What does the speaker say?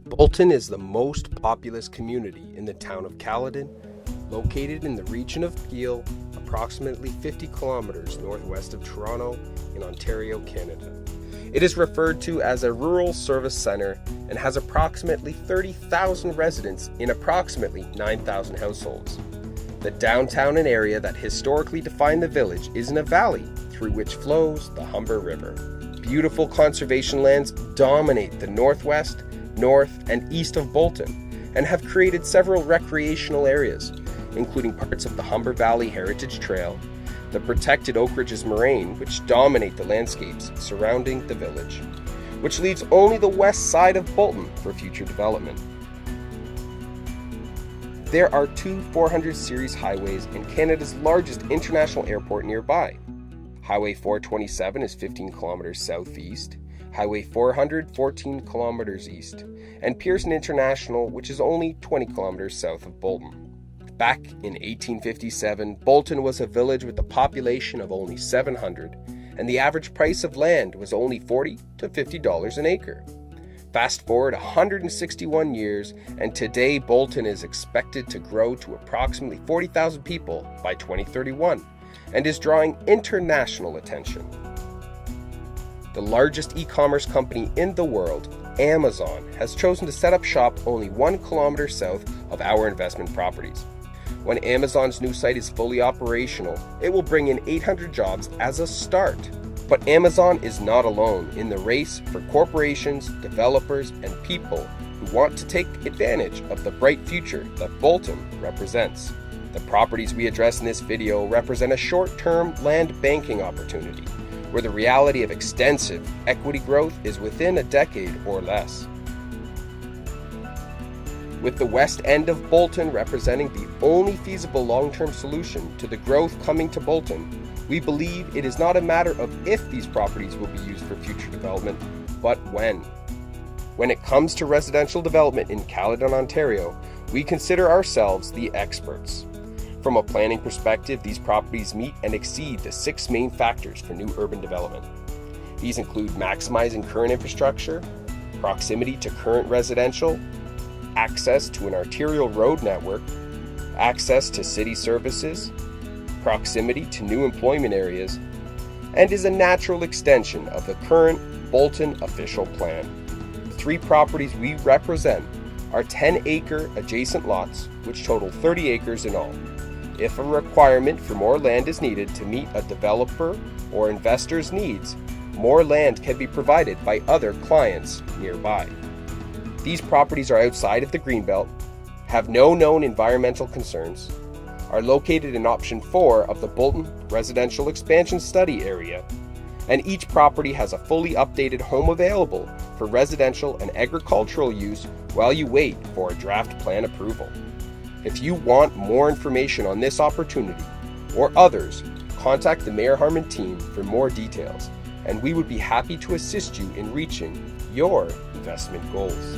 Bolton is the most populous community in the town of Caledon, located in the region of Peel, approximately 50 kilometers northwest of Toronto in Ontario, Canada. It is referred to as a rural service centre and has approximately 30,000 residents in approximately 9,000 households. The downtown and area that historically defined the village is in a valley through which flows the Humber River. Beautiful conservation lands dominate the northwest, north, and east of Bolton and have created several recreational areas, including parts of the Humber Valley Heritage Trail, the protected Oak Ridges Moraine, which dominate the landscapes surrounding the village, which leaves only the west side of Bolton for future development. There are two 400 series highways and Canada's largest international airport nearby. Highway 427 is 15 kilometers southeast, Highway 400 14 kilometers east, and Pearson International, which is only 20 kilometers south of Bolton. Back in 1857, Bolton was a village with a population of only 700, and the average price of land was only $40 to $50 an acre. Fast forward 161 years, and today Bolton is expected to grow to approximately 40,000 people by 2031, and is drawing international attention. The largest e-commerce company in the world, Amazon, has chosen to set up shop only 1 kilometer south of our investment properties. When Amazon's new site is fully operational, it will bring in 800 jobs as a start. But Amazon is not alone in the race for corporations, developers, and people who want to take advantage of the bright future that Bolton represents. The properties we address in this video represent a short-term land banking opportunity, where the reality of extensive equity growth is within a decade or less. With the west end of Bolton representing the only feasible long-term solution to the growth coming to Bolton, we believe it is not a matter of if these properties will be used for future development, but when. When it comes to residential development in Caledon, Ontario, we consider ourselves the experts. From a planning perspective, these properties meet and exceed the 6 main factors for new urban development. These include maximizing current infrastructure, proximity to current residential, access to an arterial road network, access to city services, proximity to new employment areas, and is a natural extension of the current Bolton official plan. The 3 properties we represent are 10 acre adjacent lots, which total 30 acres in all. If a requirement for more land is needed to meet a developer or investor's needs, more land can be provided by other clients nearby. These properties are outside of the Greenbelt, have no known environmental concerns, are located in option 4 of the Bolton Residential Expansion Study area, and each property has a fully updated home available for residential and agricultural use while you wait for a draft plan approval. If you want more information on this opportunity or others, contact the Mayer-Harman team for more details, and we would be happy to assist you in reaching your investment goals.